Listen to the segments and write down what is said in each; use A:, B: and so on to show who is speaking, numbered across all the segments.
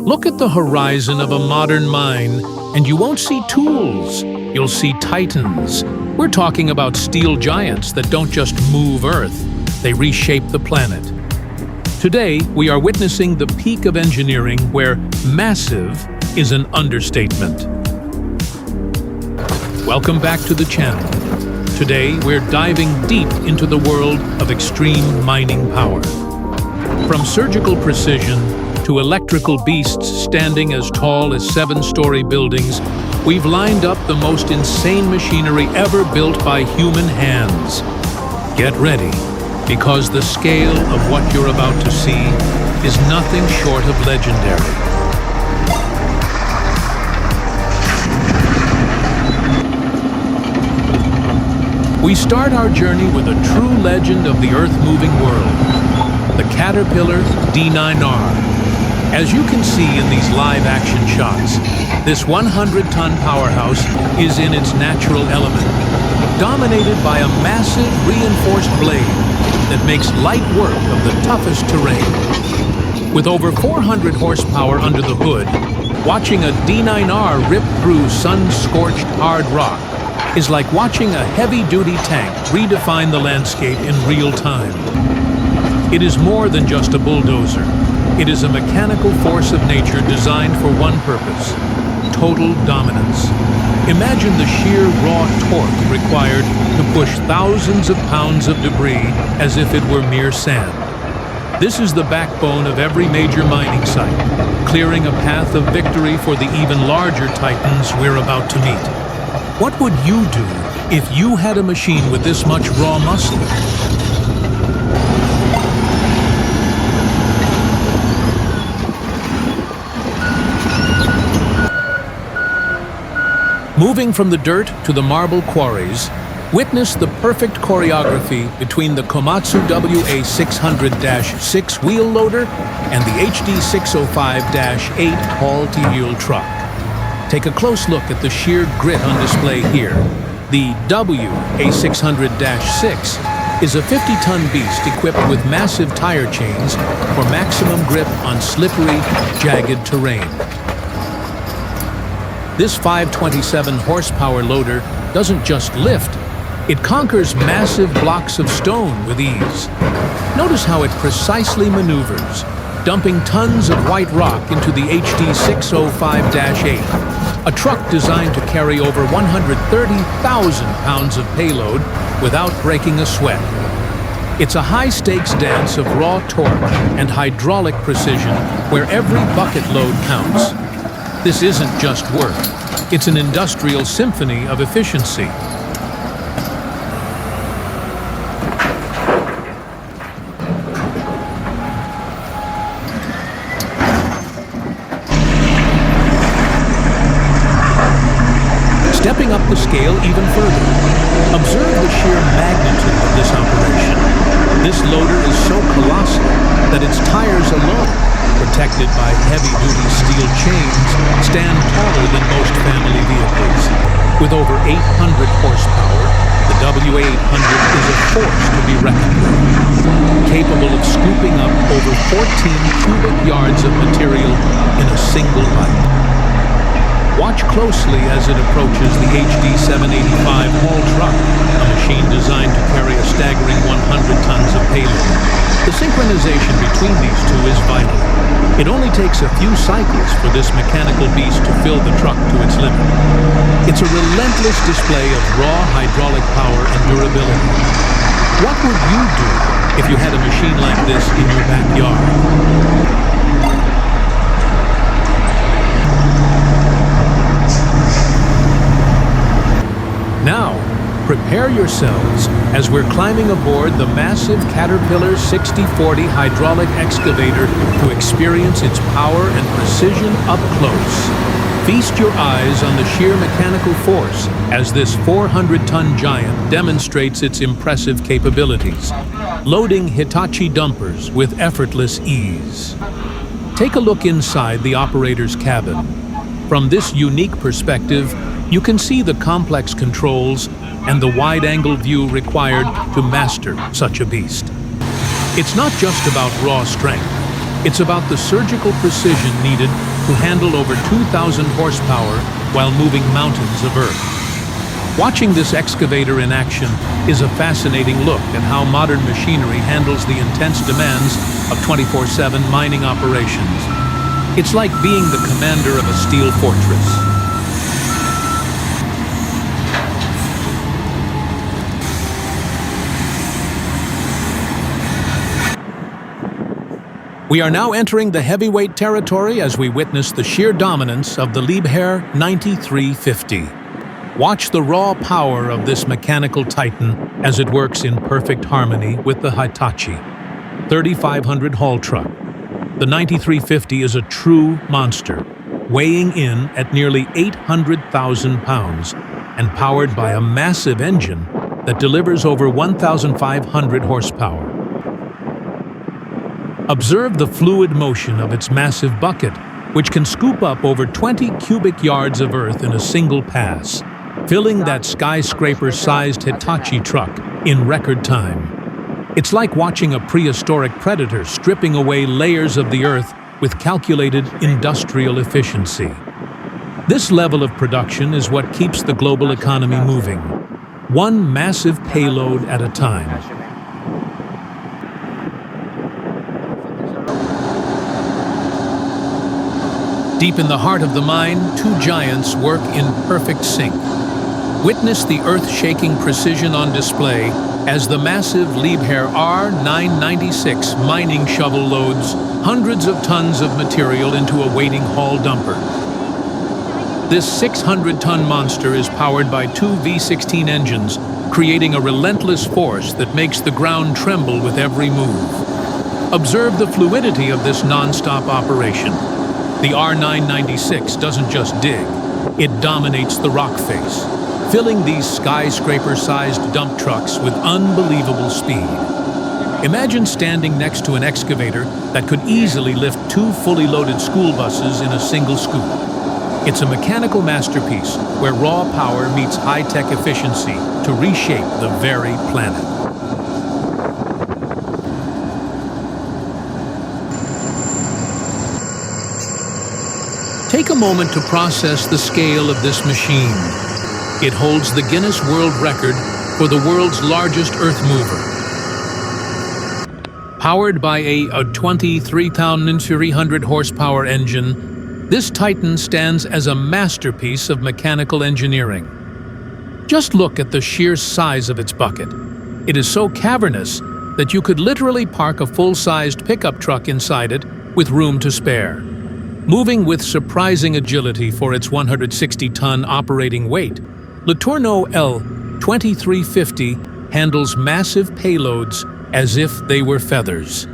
A: Look at the horizon of a modern mine, and you won't see tools. You'll see titans. We're talking about steel giants that don't just move Earth, they reshape the planet. Today, we are witnessing the peak of engineering where massive is an understatement. Welcome back to the channel. Today, we're diving deep into the world of extreme mining power. From surgical precision to electrical beasts standing as tall as 7-story buildings, we've lined up the most insane machinery ever built by human hands. Get ready, because the scale of what you're about to see is nothing short of legendary. We start our journey with a true legend of the earth-moving world, the Caterpillar D9R. As you can see in these live-action shots, this 100-ton powerhouse is in its natural element, dominated by a massive reinforced blade that makes light work of the toughest terrain. With over 400 horsepower under the hood, watching a D9R rip through sun-scorched hard rock is like watching a heavy-duty tank redefine the landscape in real time. It is more than just a bulldozer. It is a mechanical force of nature designed for one purpose: total dominance. Imagine the sheer raw torque required to push thousands of pounds of debris as if it were mere sand. This is the backbone of every major mining site, clearing a path of victory for the even larger titans we're about to meet. What would you do if you had a machine with this much raw muscle? Moving from the dirt to the marble quarries, witness the perfect choreography between the Komatsu WA600-6 wheel loader and the HD605-8 haul-to-wheel truck. Take a close look at the sheer grit on display here. The WA600-6 is a 50-ton beast equipped with massive tire chains for maximum grip on slippery, jagged terrain. This 527 horsepower loader doesn't just lift, it conquers massive blocks of stone with ease. Notice how it precisely maneuvers, dumping tons of white rock into the HD605-8, a truck designed to carry over 130,000 pounds of payload without breaking a sweat. It's a high-stakes dance of raw torque and hydraulic precision where every bucket load counts. This isn't just work, it's an industrial symphony of efficiency. Stepping up the scale even further, observe the sheer magnitude of this operation. This loader is so colossal that its tires alone, protected by heavy-duty steel chains, stand taller than most family vehicles. With over 800 horsepower, the WA800 is a force to be reckoned with, capable of scooping up over 14 cubic yards of material in a single bite. Watch closely as it approaches the HD785 haul truck, a machine designed to carry a staggering 100 tons of payload. The synchronization between these two is vital. It only takes a few cycles for this mechanical beast to fill the truck to its limit. It's a relentless display of raw hydraulic power and durability. What would you do if you had a machine like this in your backyard? Now, prepare yourselves as we're climbing aboard the massive Caterpillar 6040 hydraulic excavator to experience its power and precision up close. Feast your eyes on the sheer mechanical force as this 400-ton giant demonstrates its impressive capabilities, loading Hitachi dumpers with effortless ease. Take a look inside the operator's cabin. From this unique perspective, you can see the complex controls and the wide-angle view required to master such a beast. It's not just about raw strength. It's about the surgical precision needed to handle over 2,000 horsepower while moving mountains of earth. Watching this excavator in action is a fascinating look at how modern machinery handles the intense demands of 24/7 mining operations. It's like being the commander of a steel fortress. We are now entering the heavyweight territory as we witness the sheer dominance of the Liebherr 9350. Watch the raw power of this mechanical titan as it works in perfect harmony with the Hitachi 3500 haul truck. The 9350 is a true monster, weighing in at nearly 800,000 pounds and powered by a massive engine that delivers over 1,500 horsepower. Observe the fluid motion of its massive bucket, which can scoop up over 20 cubic yards of earth in a single pass, filling that skyscraper-sized Hitachi truck in record time. It's like watching a prehistoric predator stripping away layers of the earth with calculated industrial efficiency. This level of production is what keeps the global economy moving, one massive payload at a time. Deep in the heart of the mine, two giants work in perfect sync. Witness the earth-shaking precision on display as the massive Liebherr R996 mining shovel loads hundreds of tons of material into a waiting haul dumper. This 600-ton monster is powered by two V16 engines, creating a relentless force that makes the ground tremble with every move. Observe the fluidity of this non-stop operation. The R996 doesn't just dig, it dominates the rock face, filling these skyscraper-sized dump trucks with unbelievable speed. Imagine standing next to an excavator that could easily lift two fully loaded school buses in a single scoop. It's a mechanical masterpiece where raw power meets high-tech efficiency to reshape the very planet. Take a moment to process the scale of this machine. It holds the Guinness World Record for the world's largest earthmover. Powered by a 23,300 horsepower engine, this Titan stands as a masterpiece of mechanical engineering. Just look at the sheer size of its bucket. It is so cavernous that you could literally park a full-sized pickup truck inside it with room to spare. Moving with surprising agility for its 160-ton operating weight, LeTourneau L2350 handles massive payloads as if they were feathers.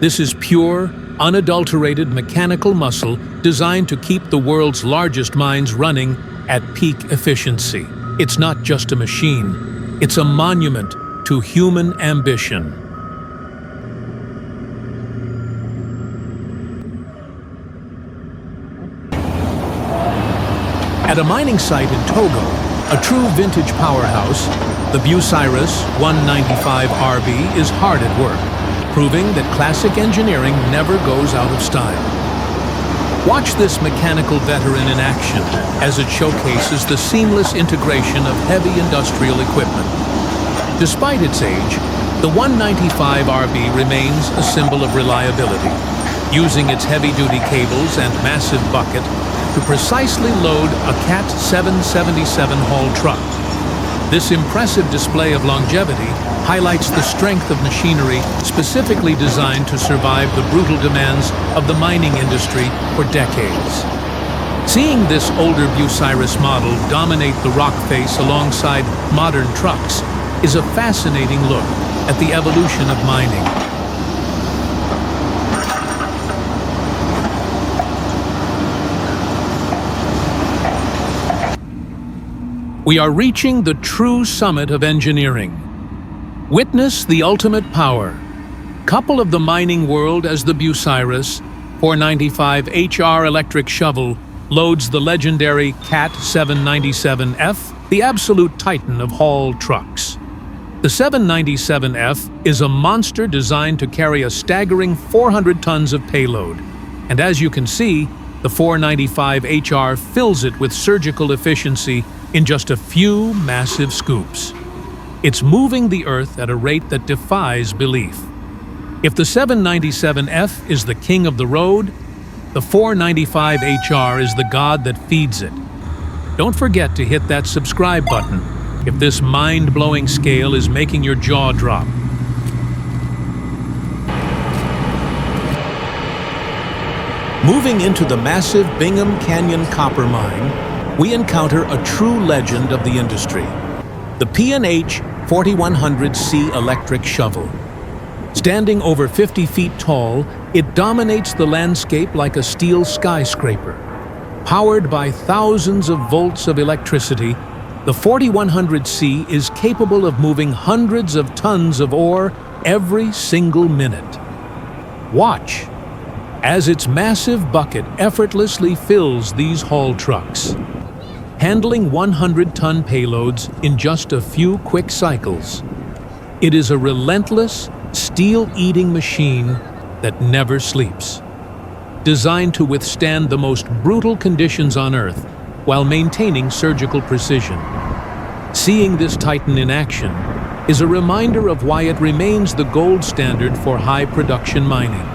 A: This is pure, unadulterated mechanical muscle designed to keep the world's largest mines running at peak efficiency. It's not just a machine, it's a monument to human ambition. At a mining site in Togo, a true vintage powerhouse, the Bucyrus 195 RB is hard at work, proving that classic engineering never goes out of style. Watch this mechanical veteran in action as it showcases the seamless integration of heavy industrial equipment. Despite its age, the 195 RB remains a symbol of reliability, using its heavy-duty cables and massive bucket to precisely load a Cat 777 haul truck. This impressive display of longevity highlights the strength of machinery specifically designed to survive the brutal demands of the mining industry for decades. Seeing this older Bucyrus model dominate the rock face alongside modern trucks is a fascinating look at the evolution of mining. We are reaching the true summit of engineering. Witness the ultimate power. Couple of the mining world as the Bucyrus 495 HR electric shovel loads the legendary Cat 797F, the absolute titan of haul trucks. The 797F is a monster designed to carry a staggering 400 tons of payload. And as you can see, The 495HR fills it with surgical efficiency in just a few massive scoops. It's moving the Earth at a rate that defies belief. If the 797F is the king of the road, the 495HR is the god that feeds it. Don't forget to hit that subscribe button if this mind-blowing scale is making your jaw drop. Moving into the massive Bingham Canyon copper mine, we encounter a true legend of the industry, the P&H 4100C electric shovel. Standing over 50 feet tall, it dominates the landscape like a steel skyscraper. Powered by thousands of volts of electricity, the 4100C is capable of moving hundreds of tons of ore every single minute. Watch as its massive bucket effortlessly fills these haul trucks, handling 100-ton payloads in just a few quick cycles. It is a relentless, steel-eating machine that never sleeps, designed to withstand the most brutal conditions on Earth while maintaining surgical precision. Seeing this titan in action is a reminder of why it remains the gold standard for high-production mining.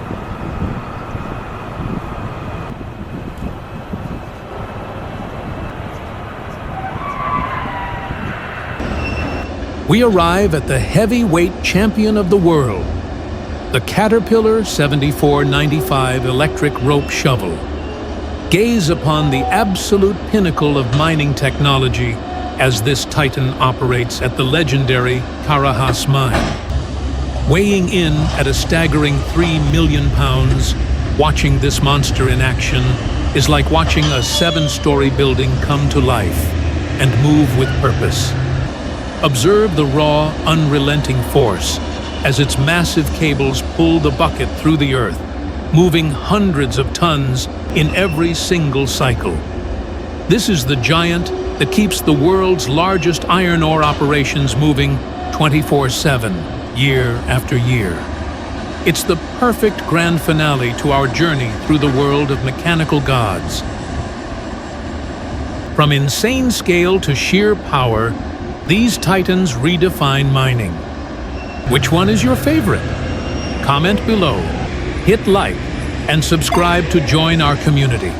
A: We arrive at the heavyweight champion of the world, the Caterpillar 7495 electric rope shovel. Gaze upon the absolute pinnacle of mining technology as this titan operates at the legendary Quarry mine. Weighing in at a staggering 3 million pounds, watching this monster in action is like watching a 7-story building come to life and move with purpose. Observe the raw, unrelenting force as its massive cables pull the bucket through the earth, moving hundreds of tons in every single cycle. This is the giant that keeps the world's largest iron ore operations moving 24/7, year after year. It's the perfect grand finale to our journey through the world of mechanical gods. From insane scale to sheer power, these titans redefine mining. Which one is your favorite? Comment below, hit like, and subscribe to join our community.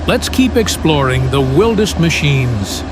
A: Let's keep exploring the wildest machines